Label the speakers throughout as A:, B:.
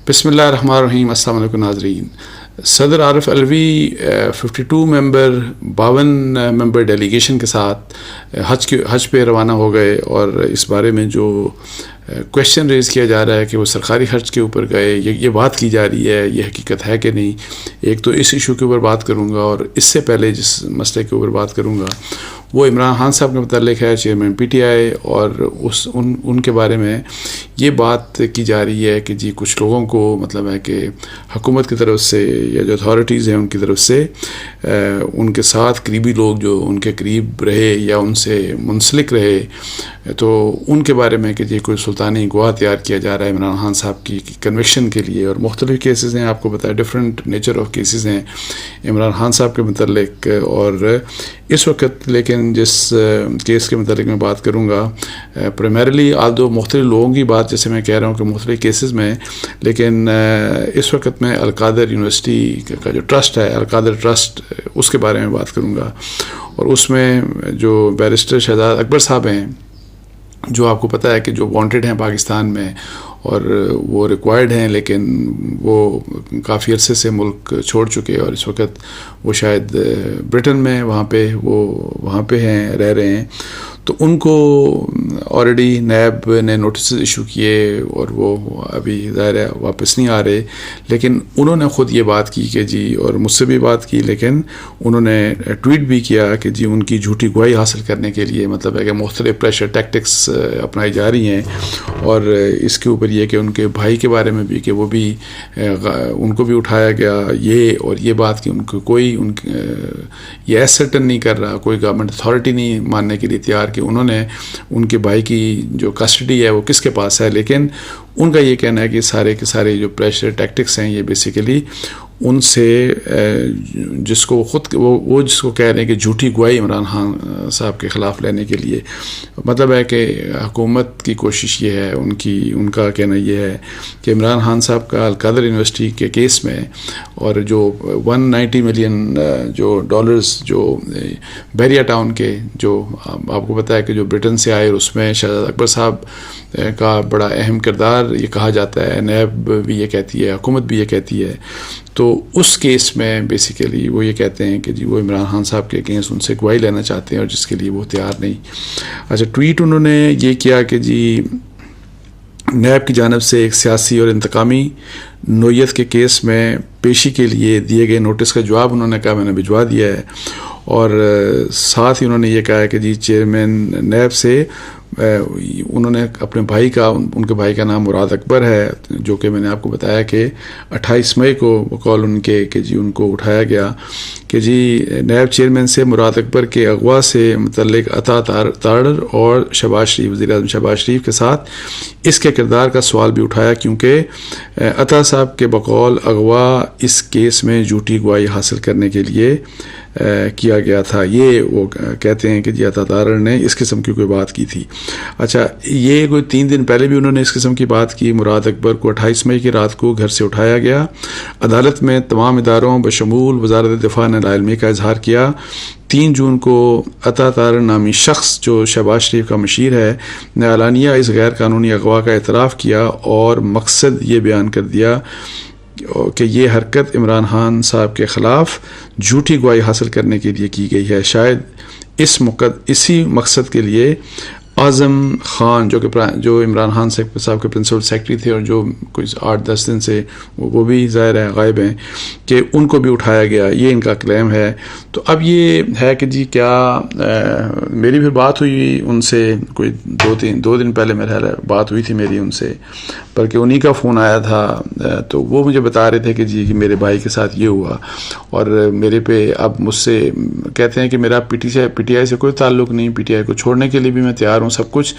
A: بسم اللہ الرحمن الرحیم. السلام علیکم ناظرین. صدر عارف علوی 52 ممبر 52 ممبر ڈیلیگیشن کے ساتھ حج پہ روانہ ہو گئے، اور اس بارے میں جو کویشچن ریز کیا جا رہا ہے کہ وہ سرکاری خرچ کے اوپر گئے، یہ بات کی جا رہی ہے، یہ حقیقت ہے کہ نہیں. ایک تو اس ایشو کے اوپر بات کروں گا، اور اس سے پہلے جس مسئلے کے اوپر بات کروں گا وہ عمران خان صاحب کے متعلق ہے، چیئرمین پی ٹی آئی، اور ان کے بارے میں یہ بات کی جا رہی ہے کہ جی کچھ لوگوں کو مطلب ہے کہ حکومت کی طرف سے یا جو اتھارٹیز ہیں ان کی طرف سے ان کے ساتھ قریبی لوگ جو ان کے قریب رہے یا ان سے منسلک رہے، تو ان کے بارے میں کہ جی کوئی سلطانی گواہ تیار کیا جا رہا ہے عمران خان صاحب کی کنوکشن کے لیے. اور مختلف کیسز ہیں، آپ کو پتہ ہے ڈفرینٹ نیچر آف کیسز ہیں عمران خان صاحب کے متعلق. اور اس وقت لیکن جس کیس کے متعلق میں بات کروں گا پرائمریلی آلدو مختلف لوگوں کی بات جیسے میں کہہ رہا ہوں کہ مختلف کیسز میں، لیکن اس وقت میں القادر یونیورسٹی کا جو ٹرسٹ ہے، القادر ٹرسٹ، اس کے بارے میں بات کروں گا. اور اس میں جو بیرسٹر شہزاد اکبر صاحب ہیں، جو آپ کو پتہ ہے کہ جو وانٹڈ ہیں پاکستان میں اور وہ ریکوائرڈ ہیں، لیکن وہ کافی عرصے سے ملک چھوڑ چکے، اور اس وقت وہ شاید برٹن میں وہاں پہ ہیں، رہ رہے ہیں. تو ان کو آلریڈی نیب نے نوٹسز ایشو کیے اور وہ ابھی ظاہر ہے واپس نہیں آ رہے. لیکن انہوں نے خود یہ بات کی کہ جی، اور مجھ سے بھی بات کی، لیکن انہوں نے ٹویٹ بھی کیا کہ جی ان کی جھوٹی گواہی حاصل کرنے کے لیے مطلب ہے کہ مختلف پریشر ٹیکٹکس اپنائی جا رہی ہیں. اور اس کے اوپر یہ کہ ان کے بھائی کے بارے میں بھی کہ وہ بھی ان کو بھی اٹھایا گیا، یہ بات کہ ان کو کوئی یہ ایسرٹن نہیں کر رہا، کوئی گورنمنٹ اتھارٹی نہیں ماننے کے لیے تیار کہ انہوں نے ان کے بھائی کی جو کسٹڈی ہے وہ کس کے پاس ہے. لیکن ان کا یہ کہنا ہے کہ سارے کے سارے جو پریشر ٹیکٹکس ہیں یہ بیسیکلی ان سے جس کو خود وہ جس کو کہہ رہے ہیں کہ جھوٹی گواہی عمران خان صاحب کے خلاف لینے کے لیے، مطلب ہے کہ حکومت کی کوشش یہ ہے، ان کا کہنا یہ ہے کہ عمران خان صاحب کا القادر یونیورسٹی کے کیس میں اور جو 190 ملین جو ڈالرز جو بیریا ٹاؤن کے جو آپ کو پتہ ہے کہ جو برٹن سے آئے، اور اس میں شہزاد اکبر صاحب کا بڑا اہم کردار یہ کہا جاتا ہے، نیب بھی یہ کہتی ہے، حکومت بھی یہ کہتی ہے. تو اس کیس میں بیسیکلی وہ یہ کہتے ہیں کہ جی وہ عمران خان صاحب کے اگینسٹ ان سے گواہی لینا چاہتے ہیں، اور جس کے لیے وہ تیار نہیں. اچھا، ٹویٹ انہوں نے یہ کیا کہ جی نیب کی جانب سے ایک سیاسی اور انتقامی نوعیت کے کیس میں پیشی کے لیے دیے گئے نوٹس کا جواب انہوں نے کہا میں نے بھجوا دیا ہے. اور ساتھ ہی انہوں نے یہ کہا ہے کہ جی چیئرمین نیب سے انہوں نے اپنے بھائی کا، ان کے بھائی کا نام مراد اکبر ہے، جو کہ میں نے آپ کو بتایا کہ 28 مئی کو بقول ان کے کہ جی ان کو اٹھایا گیا کہ جی نیب چیئرمین سے مراد اکبر کے اغوا سے متعلق عطا تارڑ اور شہباز شریف، وزیر اعظم شہباز شریف کے ساتھ اس کے کردار کا سوال بھی اٹھایا، کیونکہ عطا صاحب کے بقول اغوا اس کیس میں جھوٹی گواہی حاصل کرنے کے لیے کیا گیا تھا. یہ وہ کہتے ہیں کہ جی عطا تارڑ نے اس قسم کی کوئی بات کی تھی. اچھا، یہ کوئی 3 دن پہلے بھی انہوں نے اس قسم کی بات کی. مراد اکبر کو 28 مئی کی رات کو گھر سے اٹھایا گیا. عدالت میں تمام اداروں بشمول وزارت دفاع نے لاعلمی کا اظہار کیا. 3 جون کو عطا تارڑ نامی شخص جو شہباز شریف کا مشیر ہے نے اعلانیہ اس غیر قانونی اغوا کا اعتراف کیا اور مقصد یہ بیان کر دیا کہ یہ حرکت عمران خان صاحب کے خلاف جھوٹی گواہی حاصل کرنے کے لیے کی گئی ہے. شاید اسی مقصد کے لیے اعظم خان جو عمران خان صاحب کے پرنسپل سیکرٹری تھے اور جو کچھ 8-10 دن سے وہ بھی ظاہر ہے غائب ہیں، کہ ان کو بھی اٹھایا گیا، یہ ان کا کلیم ہے. تو اب یہ ہے کہ جی کیا میری بھی بات ہوئی ان سے کوئی 2 دن پہلے میرا بات ہوئی تھی میری ان سے، بلکہ انہی کا فون آیا تھا. تو وہ مجھے بتا رہے تھے کہ جی میرے بھائی کے ساتھ یہ ہوا، اور میرے پہ اب مجھ سے کہتے ہیں کہ میرا پی ٹی آئی سے کوئی تعلق نہیں، پی ٹی آئی کو چھوڑنے کے لیے بھی میں تیار ہوں سب کچھ،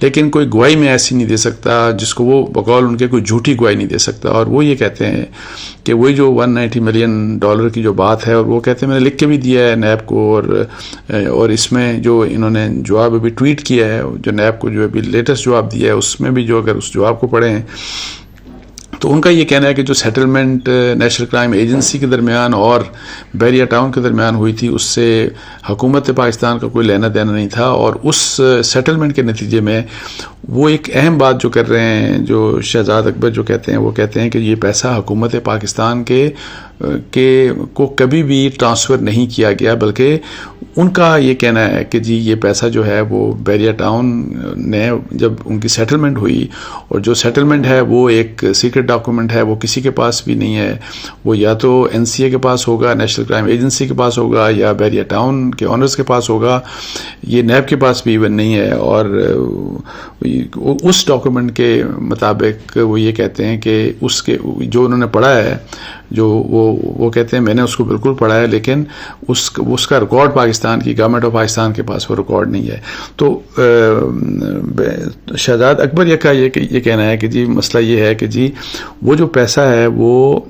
A: لیکن کوئی گواہی میں ایسی نہیں دے سکتا جس کو وہ بقول ان کے کوئی جھوٹی گواہی نہیں دے سکتا. اور وہ یہ کہتے ہیں کہ وہی جو 190 ملین ڈالر کی جو بات ہے، اور وہ کہتے ہیں میں نے لکھ کے بھی دیا ہے نیب کو، اور اس میں جو انہوں نے جواب ابھی ٹویٹ کیا ہے، جو نیب کو جو ابھی لیٹسٹ جواب دیا ہے، اس میں بھی جو اگر اس جواب کو پڑھیں تو تو ان کا یہ کہنا ہے کہ جو سیٹلمنٹ نیشنل کرائم ایجنسی کے درمیان اور بحریہ ٹاؤن کے درمیان ہوئی تھی اس سے حکومت پاکستان کا کوئی لینا دینا نہیں تھا، اور اس سیٹلمنٹ کے نتیجے میں وہ ایک اہم بات جو کر رہے ہیں، جو شہزاد اکبر جو کہتے ہیں، وہ کہتے ہیں کہ یہ پیسہ حکومت پاکستان کو کبھی بھی ٹرانسفر نہیں کیا گیا، بلکہ ان کا یہ کہنا ہے کہ جی یہ پیسہ جو ہے وہ بحریہ ٹاؤن نے جب ان کی سیٹلمنٹ ہوئی، اور جو سیٹلمنٹ ہے وہ ایک سیکرٹ ڈاکومنٹ ہے، وہ کسی کے پاس بھی نہیں ہے، وہ یا تو NCA کے پاس ہوگا، نیشنل کرائم ایجنسی کے پاس ہوگا، یا بحریہ ٹاؤن کے آنرز کے پاس ہوگا، یہ نیب کے پاس بھی ایون نہیں ہے۔ اور اس ڈاکومنٹ کے مطابق وہ یہ کہتے ہیں کہ اس کے جو انہوں نے پڑھا ہے، جو وہ کہتے ہیں میں نے اس کو بالکل پڑھا ہے، لیکن اس کا ریکارڈ پاکستان کی گورنمنٹ آف پاکستان کے پاس وہ ریکارڈ نہیں ہے۔ تو شہزاد اکبر کا یہ کہنا ہے کہ جی مسئلہ یہ ہے کہ جی وہ جو پیسہ ہے وہ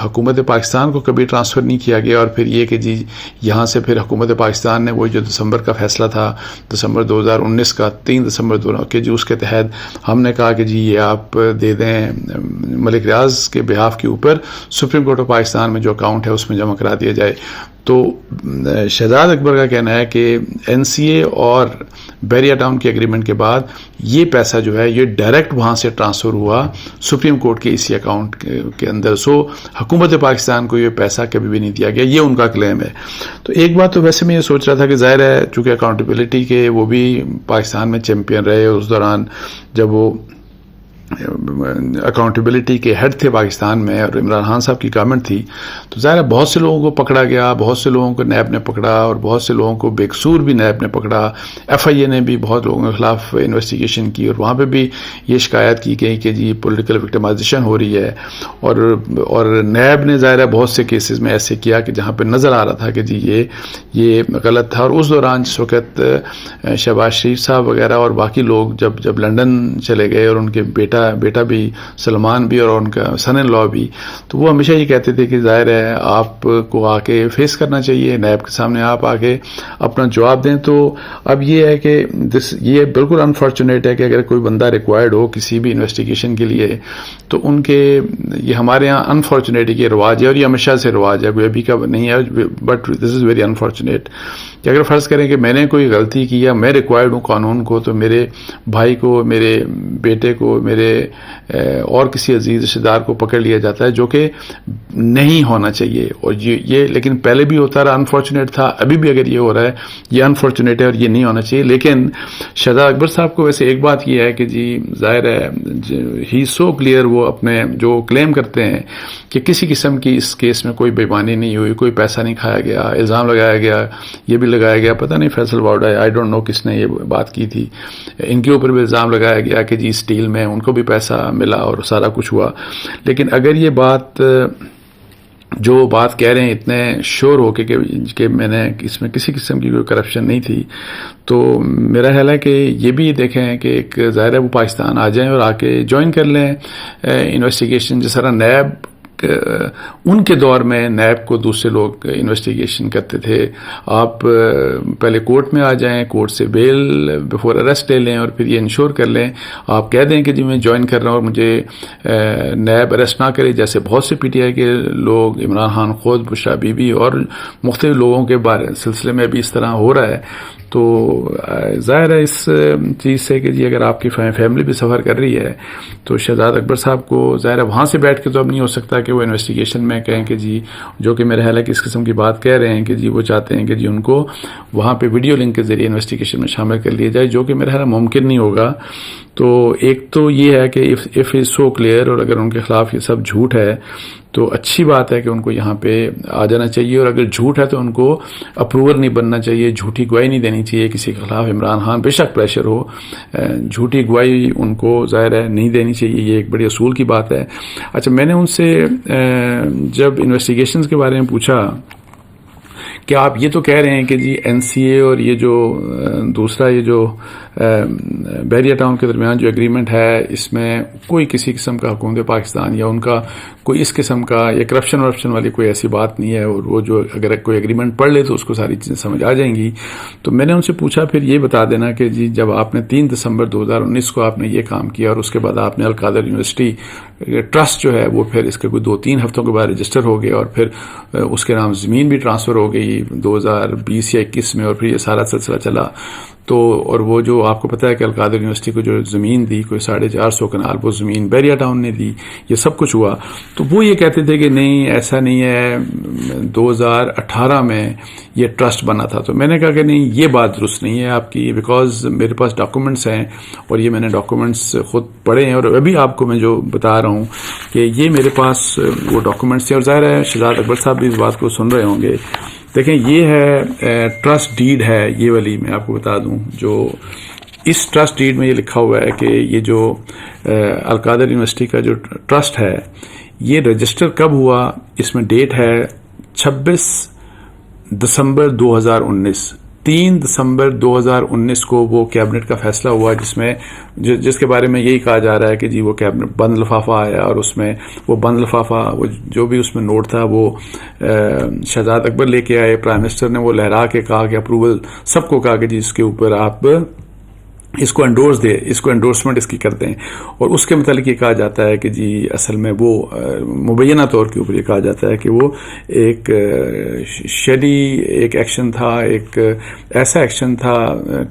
A: حکومت پاکستان کو کبھی ٹرانسفر نہیں کیا گیا، اور پھر یہ کہ جی یہاں سے پھر حکومت پاکستان نے وہ جو دسمبر کا فیصلہ تھا، دسمبر 2019 کا 3 دسمبر کہ جی اس کے تحت ہم نے کہا کہ جی یہ آپ دے دیں ملک ریاض کے بہاف کے اوپر، سپریم کورٹ آف پاکستان میں جو اکاؤنٹ ہے اس میں جمع کرا دیا جائے۔ تو شہزاد اکبر کا کہنا ہے کہ NCA اور بحریہ ٹاؤن کے ایگریمنٹ کے بعد یہ پیسہ جو ہے یہ ڈائریکٹ وہاں سے ٹرانسفر ہوا سپریم کورٹ کے اسی اکاؤنٹ کے اندر، سو حکومت پاکستان کو یہ پیسہ کبھی بھی نہیں دیا گیا، یہ ان کا کلیم ہے۔ تو ایک بات تو ویسے میں یہ سوچ رہا تھا کہ ظاہر ہے چونکہ اکاؤنٹیبلٹی کے وہ بھی پاکستان میں چیمپئن رہے، اس دوران جب وہ اکاؤنٹیبلٹی کے ہیڈ تھے پاکستان میں اور عمران خان صاحب کی گورنمنٹ تھی، تو ظاہر ہے بہت سے لوگوں کو پکڑا گیا، بہت سے لوگوں کو نیب نے پکڑا، اور بہت سے لوگوں کو بے قصور بھی نیب نے پکڑا، FIA نے بھی بہت لوگوں کے خلاف انویسٹیگیشن کی، اور وہاں پہ بھی یہ شکایت کی گئی کہ جی پولیٹیکل وکٹمائزیشن ہو رہی ہے، اور نیب نے ظاہر ہے بہت سے کیسز میں ایسے کیا کہ جہاں پہ نظر آ رہا تھا کہ جی یہ غلط تھا۔ اور اس دوران جس وقت شہباز شریف صاحب وغیرہ اور باقی لوگ جب لنڈن چلے گئے، اور ان کے بیٹا بھی سلمان بھی اور ان کا سن ان لا بھی، تو وہ ہمیشہ یہ کہتے تھے کہ ظاہر ہے آپ کو آ کے فیس کرنا چاہیے، نیب کے سامنے آپ آ کے اپنا جواب دیں۔ تو اب یہ ہے کہ یہ بالکل انفارچونیٹ ہے کہ اگر کوئی بندہ ریکوائرڈ ہو کسی بھی انویسٹیگیشن کے لیے، تو ان کے یہ ہمارے ہاں انفارچونیٹ یہ رواج ہے، اور یہ ہمیشہ سے رواج ہے، کوئی ابھی کا نہیں ہے، but this is very unfortunate کہ اگر فرض کریں کہ میں نے کوئی غلطی کی یا میں ریکوائرڈ ہوں قانون کو، تو میرے بھائی کو، میرے بیٹے کو، میرے اور کسی عزیز رشتہ دار کو پکڑ لیا جاتا ہے، جو کہ نہیں ہونا چاہیے۔ اور یہ لیکن پہلے بھی ہوتا رہا، انفارچونیٹ تھا، ابھی بھی اگر یہ ہو رہا ہے یہ انفارچونیٹ ہے اور یہ نہیں ہونا چاہیے۔ لیکن شہزاد اکبر صاحب کو ویسے ایک بات یہ ہے کہ جی ظاہر ہے ہی سو کلیئر، وہ اپنے جو کلیم کرتے ہیں کہ کسی قسم کی اس کیس میں کوئی بےایمانی نہیں ہوئی، کوئی پیسہ نہیں کھایا گیا، الزام لگایا گیا، یہ بھی لگایا گیا، پتہ نہیں فیصل واؤڈا آئی ڈونٹ نو کس نے یہ بات کی تھی، ان کے اوپر بھی الزام لگایا گیا کہ جی اسٹیل میں ان کو بھی پیسہ ملا اور سارا کچھ ہوا۔ لیکن اگر یہ بات جو بات کہہ رہے ہیں اتنے شور ہو کے کہ میں نے اس میں کسی قسم کی کوئی کرپشن نہیں تھی، تو میرا خیال ہے کہ یہ بھی دیکھیں کہ ایک ظاہر ہے وہ پاکستان آ جائیں اور آ کے جوائن کر لیں انویسٹیگیشن، جس طرح نیب ان کے دور میں نیب کو دوسرے لوگ انویسٹیگیشن کرتے تھے، آپ پہلے کورٹ میں آ جائیں، کورٹ سے بیل بفور اریسٹ لے لیں، اور پھر یہ انشور کر لیں، آپ کہہ دیں کہ جی میں جوائن کر رہا ہوں اور مجھے نیب اریسٹ نہ کرے، جیسے بہت سے PTI کے لوگ، عمران خان خود، بشرا بی بی اور مختلف لوگوں کے سلسلے میں بھی اس طرح ہو رہا ہے۔ تو ظاہر ہے اس چیز سے کہ جی اگر آپ کی فیملی بھی سفر کر رہی ہے، تو شہزاد اکبر صاحب کو ظاہر ہے وہاں سے بیٹھ کے تو اب نہیں ہو سکتا کہ وہ انویسٹیگیشن میں کہیں کہ جی، جو کہ میرا خیال ہے کہ اس قسم کی بات کہہ رہے ہیں کہ جی وہ چاہتے ہیں کہ جی ان کو وہاں پہ ویڈیو لنک کے ذریعے انویسٹیگیشن میں شامل کر لیا جائے، جو کہ میرا خیال ہے ممکن نہیں ہوگا۔ تو ایک تو یہ ہے کہ اف از سو کلیئر، اور اگر ان کے خلاف یہ سب جھوٹ ہے تو اچھی بات ہے کہ ان کو یہاں پہ آ جانا چاہیے، اور اگر جھوٹ ہے تو ان کو اپروور نہیں بننا چاہیے، جھوٹی گواہی نہیں دینی چاہیے کسی کے خلاف۔ عمران خان بے شک پریشر ہو، جھوٹی گواہی ان کو ظاہر ہے نہیں دینی چاہیے، یہ ایک بڑی اصول کی بات ہے۔ اچھا، میں نے ان سے جب انویسٹیگیشنز کے بارے میں پوچھا کیا آپ یہ تو کہہ رہے ہیں کہ جی این سی اے اور یہ جو دوسرا یہ جو بحریہ ٹاؤن کے درمیان جو ایگریمنٹ ہے اس میں کوئی کسی قسم کا حکومت پاکستان یا ان کا کوئی اس قسم کا یا کرپشن ورپشن والی کوئی ایسی بات نہیں ہے، اور وہ جو اگر کوئی ایگریمنٹ پڑھ لے تو اس کو ساری چیزیں سمجھ آ جائیں گی؟ تو میں نے ان سے پوچھا پھر یہ بتا دینا کہ جی جب آپ نے 3 دسمبر 2019 کو آپ نے یہ کام کیا اور اس کے بعد آپ نے القادر یونیورسٹی ٹرسٹ جو ہے وہ پھر اس کے کوئی 2-3 ہفتوں کے بعد رجسٹر ہو گیا اور پھر اس کے نام زمین بھی ٹرانسفر ہو گئی 2020 یا 21 میں، اور پھر یہ سارا سلسلہ چلا تو اور وہ جو آپ کو پتہ ہے کہ القادر یونیورسٹی کو جو زمین دی کوئی 450 کنال وہ زمین بحریہ ٹاؤن نے دی، یہ سب کچھ ہوا. تو وہ یہ کہتے تھے کہ نہیں ایسا نہیں ہے، 2018 میں یہ ٹرسٹ بنا تھا. تو میں نے کہا کہ نہیں یہ بات درست نہیں ہے آپ کی، بیکاز میرے پاس ڈاکومنٹس ہیں اور یہ میں نے ڈاکومنٹس خود پڑھے ہیں، اور ابھی آپ کو میں جو بتا رہا ہوں کہ یہ میرے پاس وہ ڈاکومنٹس ہیں. اور ظاہر ہے شہزاد اکبر صاحب بھی اس بات کو سن رہے ہوں گے. دیکھیں یہ ہے ٹرسٹ ڈیڈ ہے یہ والی، میں آپ کو بتا دوں جو اس ٹرسٹ ڈیڈ میں یہ لکھا ہوا ہے کہ یہ جو القادر یونیورسٹی کا جو ٹرسٹ ہے یہ رجسٹر کب ہوا، اس میں ڈیٹ ہے 26 دسمبر 2019. 3 دسمبر 2019 کو وہ کیبنٹ کا فیصلہ ہوا جس کے بارے میں یہی کہا جا رہا ہے کہ جی وہ کیبنٹ بند لفافہ آیا، اور اس میں وہ بند لفافہ وہ جو بھی اس میں نوٹ تھا وہ شہزاد اکبر لے کے آئے. پرائم منسٹر نے وہ لہرا کے کہا کہ اپروول سب کو کہا کہ جی اس کے اوپر آپ اس کو انڈورس دے، اس کو انڈورسمنٹ اس کی کر دیں. اور اس کے متعلق یہ کہا جاتا ہے کہ جی اصل میں وہ مبینہ طور کے اوپر یہ کہا جاتا ہے کہ وہ ایک شیڈی ایک ایکشن تھا، ایک ایسا ایکشن تھا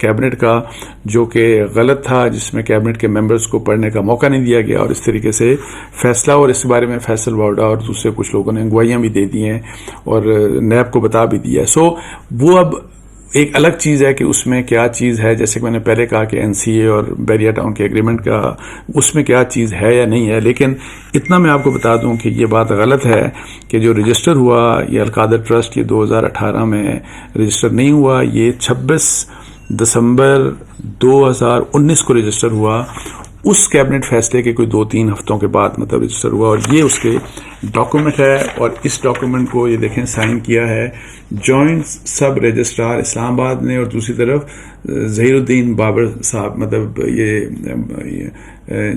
A: کیبنٹ کا جو کہ غلط تھا، جس میں کیبنٹ کے ممبرز کو پڑھنے کا موقع نہیں دیا گیا، اور اس طریقے سے فیصلہ، اور اس بارے میں فیصل واؤڈا اور دوسرے کچھ لوگوں نے گواہیاں بھی دے دی ہیں اور نیب کو بتا بھی دیا ہے. سو وہ اب ایک الگ چیز ہے کہ اس میں کیا چیز ہے، جیسے کہ میں نے پہلے کہا کہ این سی اے اور بحریہ ٹاؤن کے ایگریمنٹ کا اس میں کیا چیز ہے یا نہیں ہے. لیکن اتنا میں آپ کو بتا دوں کہ یہ بات غلط ہے کہ جو رجسٹر ہوا یہ القادر ٹرسٹ یہ 2018 میں رجسٹر نہیں ہوا، یہ 26 دسمبر 2019 کو رجسٹر ہوا. اس کیبنٹ فیصلے کے کوئی 2-3 ہفتوں کے بعد مطلب رجسٹر ہوا، اور یہ اس کے ڈاکومنٹ ہے. اور اس ڈاکومنٹ کو یہ دیکھیں سائن کیا ہے جوائنٹ سب رجسٹرار اسلام آباد نے، اور دوسری طرف ظہیر الدین بابر صاحب، مطلب یہ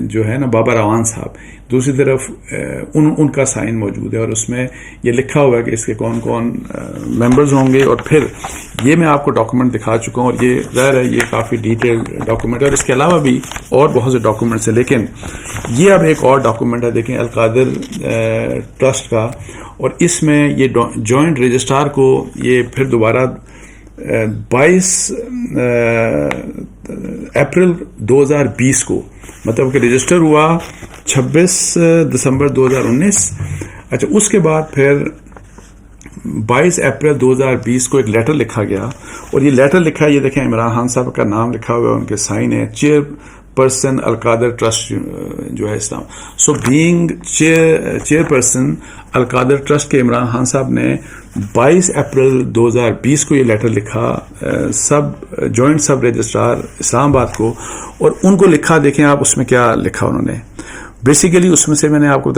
A: جو ہے نا بابر اعوان صاحب، دوسری طرف ان کا سائن موجود ہے. اور اس میں یہ لکھا ہوا ہے کہ اس کے کون کون ممبرز ہوں گے. اور پھر یہ میں آپ کو ڈاکومنٹ دکھا چکا ہوں، اور یہ ظاہر ہے یہ کافی ڈیٹیل ڈاکومنٹ ہے، اور اس کے علاوہ بھی اور بہت سے ڈاکومنٹس ہیں. لیکن یہ اب ایک اور ڈاکومنٹ ہے دیکھیں القادر ٹرسٹ کا، اور اس میں یہ جوائنٹ رجسٹرار کو یہ پھر دوبارہ 22 اپریل 2020 کو مطلب کہ رجسٹر ہوا 26 دسمبر 2019. اچھا اس کے بعد پھر 22 اپریل 2020 کو ایک لیٹر لکھا گیا، اور یہ لیٹر لکھا ہے یہ دیکھیں عمران خان صاحب کا نام لکھا ہوا ہے، ان کے سائن ہے، چیئر پرسن القادر ٹرسٹ جو ہے اسلام. سو بینگ چیئر پرسن القادر ٹرسٹ کے عمران خان صاحب نے 22 اپریل 2020 کو یہ لیٹر لکھا جوائنٹ سب رجسٹرار اسلام آباد کو. اور ان کو لکھا دیکھیں آپ اس میں کیا لکھا انہوں نے. بیسیکلی اس میں سے میں نے آپ کو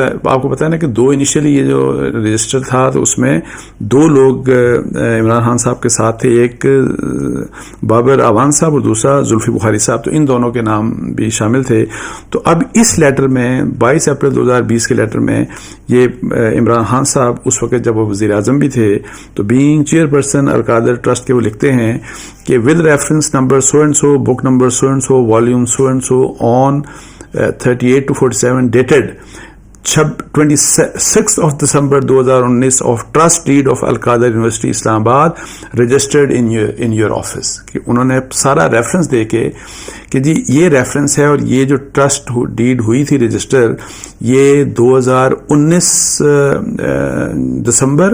A: بتایا نا کہ 2 انیشلی یہ جو رجسٹر تھا تو اس میں 2 لوگ عمران خان صاحب کے ساتھ تھے، ایک بابر اعوان صاحب اور دوسرا زلفی بخاری صاحب. تو ان دونوں کے نام بھی شامل تھے. تو اب اس لیٹر میں 22 اپریل 2020 کے لیٹر میں یہ عمران خان صاحب اس وقت جب وہ وزیر اعظم بھی تھے تو بینگ چیئر پرسن القادر ٹرسٹ کے وہ لکھتے ہیں کہ with reference number so and so, book number so and so, volume so and so, on 38 to 47 dated 26th of December 2019 of trust deed of Al-Qadar University Islamabad registered in your office. کہ انہوں نے سارا reference دے کے کہ جی یہ reference ہے، اور یہ جو ٹرسٹ ڈیڈ ہوئی تھی رجسٹر یہ 2019 دسمبر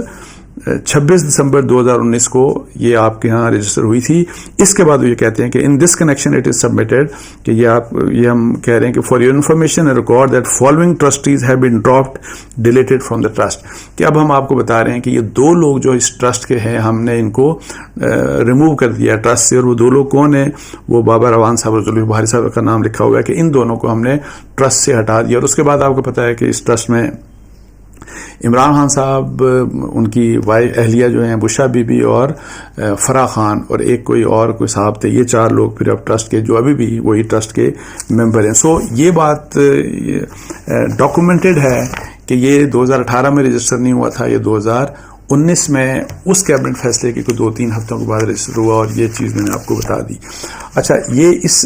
A: 26 دسمبر 2019 کو یہ آپ کے ہاں رجسٹر ہوئی تھی. اس کے بعد وہ یہ کہتے ہیں کہ in this connection it is submitted کہ یہ ہم کہہ رہے ہیں کہ for your information record that following trustees have been dropped deleted from the trust. کہ اب ہم آپ کو بتا رہے ہیں کہ یہ 2 لوگ جو اس ٹرسٹ کے ہیں ہم نے ان کو ریموو کر دیا ٹرسٹ سے. اور وہ 2 لوگ کون ہیں؟ وہ بابر اعوان صاحب اور زلفی بخاری صاحب کا نام لکھا ہوا ہے کہ ان دونوں کو ہم نے ٹرسٹ سے ہٹا دیا. اور اس کے بعد آپ کو پتا ہے کہ اس ٹرسٹ میں عمران خان صاحب، ان کی اہلیہ جو ہیں بشرا بی بی اور فرح خان، اور ایک کوئی صاحب تھے، یہ 4 لوگ پھر اب ٹرسٹ کے جو ابھی بھی وہی ٹرسٹ کے ممبر ہیں. سو یہ بات ڈاکومنٹڈ ہے کہ یہ 2018 میں رجسٹر نہیں ہوا تھا، یہ 2019 میں اس کیبنٹ فیصلے کے 2-3 ہفتوں کے بعد رجسٹر ہوا، اور یہ چیز میں نے آپ کو بتا دی. اچھا،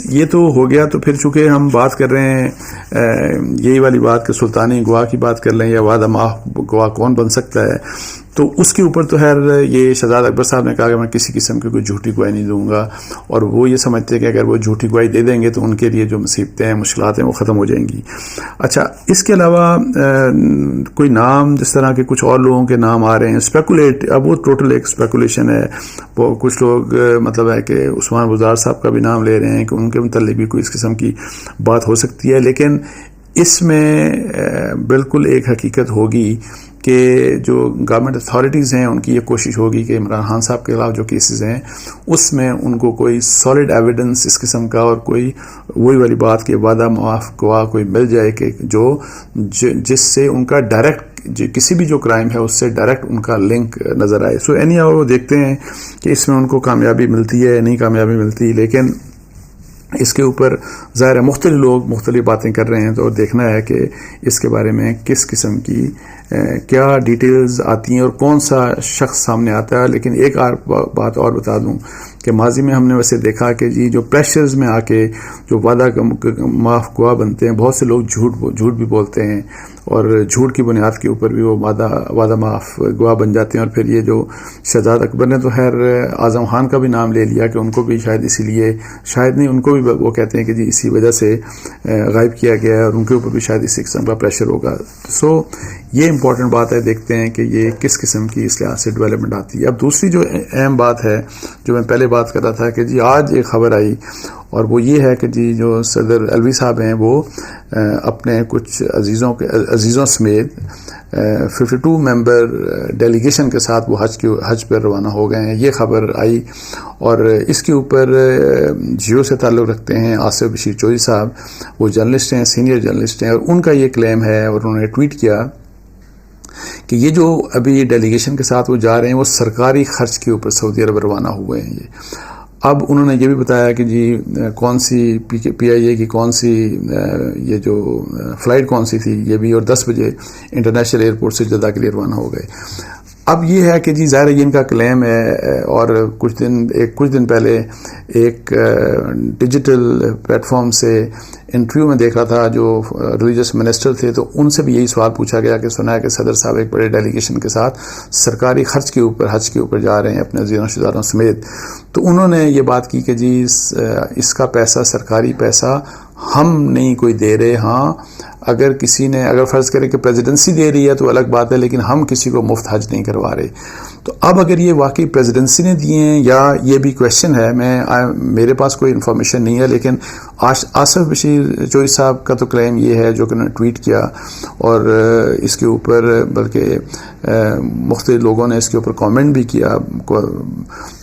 A: یہ تو ہو گیا. تو پھر چونکہ ہم بات کر رہے ہیں یہی والی بات کہ سلطانی گواہ کی بات کر لیں یا وعدہ معاف گواہ کون بن سکتا ہے، تو اس کے اوپر تو خیر یہ شہزاد اکبر صاحب نے کہا کہ میں کسی قسم کی کوئی جھوٹی گواہی نہیں دوں گا، اور وہ یہ سمجھتے ہیں کہ اگر وہ جھوٹی گواہی دے دیں گے تو ان کے لیے جو مصیبتیں ہیں، مشکلات ہیں، وہ ختم ہو جائیں گی. اچھا، اس کے علاوہ کوئی نام جس طرح کے کچھ اور لوگوں کے نام آ رہے ہیں اسپیکولیٹ، اب وہ ٹوٹل ایک اسپیکولیشن ہے. وہ کچھ لوگ مطلب ہے کہ عثمان بزدار صاحب کا بھی نام لے رہے ہیں کہ ان کے متعلق بھی کوئی اس قسم کی بات ہو سکتی ہے، لیکن اس میں بالکل ایک حقیقت ہوگی کہ جو گورنمنٹ اتھارٹیز ہیں ان کی یہ کوشش ہوگی کہ عمران خان صاحب کے خلاف جو کیسز ہیں اس میں ان کو کوئی سالڈ ایویڈنس اس قسم کا، اور کوئی وہی والی بات کہ وعدہ معاف گواہ کوئی مل جائے کہ جس سے ان کا ڈائریکٹ کسی بھی جو کرائم ہے اس سے ڈائریکٹ ان کا لنک نظر آئے. سو اینی ہاؤ دیکھتے ہیں کہ اس میں ان کو کامیابی ملتی ہے یا نہیں کامیابی ملتی، لیکن اس کے اوپر ظاہر ہے مختلف لوگ مختلف باتیں کر رہے ہیں، تو دیکھنا ہے کہ اس کے بارے میں کس قسم کی کیا ڈیٹیلز آتی ہیں اور کون سا شخص سامنے آتا ہے. لیکن ایک بات اور بتا دوں کہ ماضی میں ہم نے ویسے دیکھا کہ جی جو پریشرز میں آ کے جو وعدہ معاف گواہ بنتے ہیں، بہت سے لوگ جھوٹ بھی بولتے ہیں، اور جھوٹ کی بنیاد کے اوپر بھی وہ وعدہ معاف گواہ بن جاتے ہیں. اور پھر یہ جو شہزاد اکبر نے تو خیر اعظم خان کا بھی نام لے لیا کہ ان کو بھی شاید اسی لیے، شاید نہیں، ان کو بھی وہ کہتے ہیں کہ جی اسی وجہ سے غائب کیا گیا ہے، اور ان کے اوپر بھی شاید اسی قسم کا پریشر ہوگا. سو یہ امپورٹنٹ بات ہے، دیکھتے ہیں کہ یہ کس قسم کی اس لحاظ سے ڈیولپمنٹ آتی ہے. اب دوسری جو اہم بات ہے جو میں پہلے بات کر رہا تھا کہ جی آج ایک خبر آئی، اور وہ یہ ہے کہ جی جو صدر الوی صاحب ہیں وہ اپنے کچھ عزیزوں سمیت 52 ممبر ڈیلیگیشن کے ساتھ وہ حج پر روانہ ہو گئے ہیں. یہ خبر آئی، اور اس کے اوپر جیو سے تعلق رکھتے ہیں آصف بشیر چودھری صاحب، وہ جرنلسٹ ہیں، سینئر جرنلسٹ ہیں، اور ان کا یہ کلیم ہے، اور انہوں نے ٹویٹ کیا کہ یہ جو ابھی ڈیلیگیشن کے ساتھ وہ جا رہے ہیں وہ سرکاری خرچ کے اوپر سعودی عرب روانہ ہوئے ہیں. اب انہوں نے یہ بھی بتایا کہ جی کون سی پی آئی اے کی کون سی یہ جو فلائٹ کون سی تھی یہ بھی، اور 10 بجے انٹرنیشنل ایئرپورٹ سے جدہ کے لیے روانہ ہو گئے. اب یہ ہے کہ جی ظاہر ان کا کلیم ہے، اور کچھ دن پہلے ایک ڈیجیٹل پلیٹ فارم سے انٹرویو میں دیکھ رہا تھا جو ریلیجس منسٹر تھے، تو ان سے بھی یہی سوال پوچھا گیا کہ سنا ہے کہ صدر صاحب ایک بڑے ڈیلیگیشن کے ساتھ سرکاری خرچ کے اوپر حج کے اوپر جا رہے ہیں اپنے عزیزوں رشتہ داروں سمیت. تو انہوں نے یہ بات کی کہ جی اس کا پیسہ سرکاری پیسہ ہم نہیں کوئی دے رہے. ہاں اگر کسی نے اگر فرض کرے کہ پریزیڈنسی دے رہی ہے تو الگ بات ہے، لیکن ہم کسی کو مفت حج نہیں کروا رہے. تو اب اگر یہ واقعی پریزیڈنسی نے دیے ہیں یا یہ بھی کویشچن ہے، میرے پاس کوئی انفارمیشن نہیں ہے، لیکن آصف بشیر چودھری صاحب کا تو کلیم یہ ہے جو کہ انہوں نے ٹویٹ کیا، اور اس کے اوپر بلکہ مختلف لوگوں نے اس کے اوپر کامنٹ بھی کیا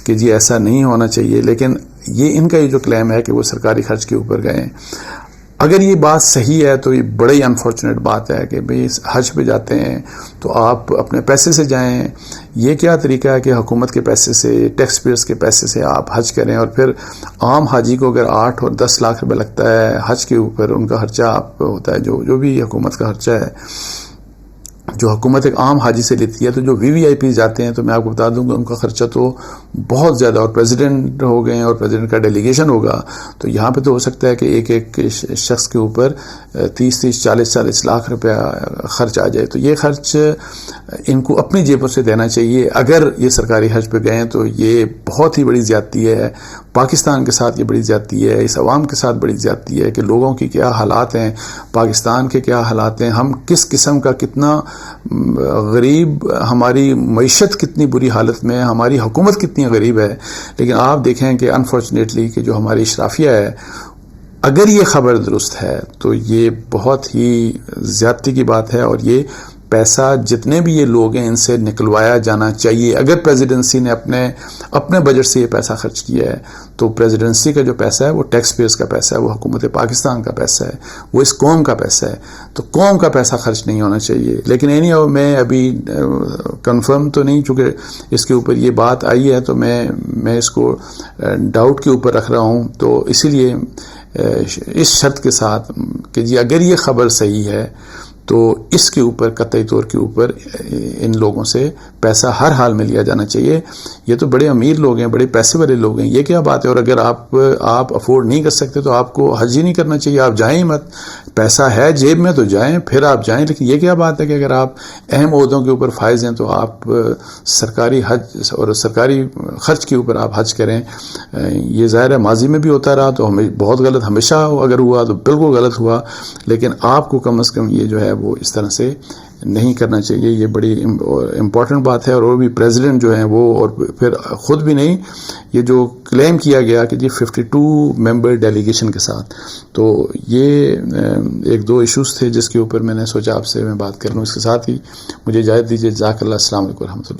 A: کہ جی ایسا نہیں ہونا چاہیے. لیکن یہ ان کا یہ جو کلیم ہے کہ وہ سرکاری خرچ کے اوپر گئے. اگر یہ بات صحیح ہے تو یہ بڑی انفارچونیٹ بات ہے کہ بھئی حج پہ جاتے ہیں تو آپ اپنے پیسے سے جائیں. یہ کیا طریقہ ہے کہ حکومت کے پیسے سے، ٹیکس پیئرز کے پیسے سے آپ حج کریں، اور پھر عام حاجی کو اگر 8 اور 10 لاکھ روپے لگتا ہے حج کے اوپر، ان کا خرچہ آپ ہوتا ہے جو بھی حکومت کا خرچہ ہے جو حکومت ایک عام حاجی سے لیتی ہے. تو جو وی وی آئی پیز جاتے ہیں تو میں آپ کو بتا دوں کہ ان کا خرچہ تو بہت زیادہ، اور پریزیڈنٹ ہو گئے ہیں اور پریزیڈنٹ کا ڈیلیگیشن ہوگا تو یہاں پہ تو ہو سکتا ہے کہ ایک شخص کے اوپر 30 40 لاکھ روپیہ خرچ آ جائے. تو یہ خرچ ان کو اپنی جیبوں سے دینا چاہیے. اگر یہ سرکاری حج پہ گئے ہیں تو یہ بہت ہی بڑی زیادتی ہے. پاکستان کے ساتھ یہ بڑی زیادتی ہے، اس عوام کے ساتھ بڑی زیادتی ہے کہ لوگوں کی کیا حالات ہیں، پاکستان کے کیا حالات ہیں، ہم کس قسم کا کتنا غریب، ہماری معیشت کتنی بری حالت میں ہے، ہماری حکومت کتنی غریب ہے. لیکن آپ دیکھیں کہ انفارچونیٹلی کہ جو ہماری اشرافیہ ہے، اگر یہ خبر درست ہے تو یہ بہت ہی زیادتی کی بات ہے، اور یہ پیسہ جتنے بھی یہ لوگ ہیں ان سے نکلوایا جانا چاہیے. اگر پریزیڈنسی نے اپنے بجٹ سے یہ پیسہ خرچ کیا ہے تو پریزیڈنسی کا جو پیسہ ہے وہ ٹیکس پیئرز کا پیسہ ہے, وہ حکومت پاکستان کا پیسہ ہے, وہ اس قوم کا پیسہ ہے, تو قوم کا پیسہ خرچ نہیں ہونا چاہیے. لیکن میں ابھی کنفرم تو نہیں, چونکہ اس کے اوپر یہ بات آئی ہے تو میں اس کو ڈاؤٹ کے اوپر رکھ رہا ہوں. تو اسی لیے اس شرط کے ساتھ کہ جی اگر یہ خبر صحیح ہے تو اس کے اوپر قطعی طور کے اوپر ان لوگوں سے پیسہ ہر حال میں لیا جانا چاہیے. یہ تو بڑے امیر لوگ ہیں, بڑے پیسے والے لوگ ہیں, یہ کیا بات ہے. اور اگر آپ افورڈ نہیں کر سکتے تو آپ کو حج ہی نہیں کرنا چاہیے, آپ جائیں ہی مت. پیسہ ہے جیب میں تو جائیں, پھر آپ جائیں. لیکن یہ کیا بات ہے کہ اگر آپ اہم عہدوں کے اوپر فائز ہیں تو آپ سرکاری حج اور سرکاری خرچ کے اوپر آپ حج کریں. یہ ظاہر ہے ماضی میں بھی ہوتا رہا تو بہت غلط, ہمیشہ اگر ہوا تو بالکل غلط ہوا. لیکن آپ کو کم از کم یہ جو ہے وہ اس طرح سے نہیں کرنا چاہیے. یہ بڑی امپورٹنٹ بات ہے. اور بھی پریزیڈنٹ جو ہیں وہ, اور پھر خود بھی نہیں, یہ جو کلیم کیا گیا کہ جی 52 ممبر ڈیلیگیشن کے ساتھ, تو یہ ایک دو ایشوز تھے جس کے اوپر میں نے سوچا آپ سے میں بات کر لوں. اس کے ساتھ ہی مجھے اجازت دیجیے. جزاک اللہ. السلام علیکم و رحمۃ اللہ.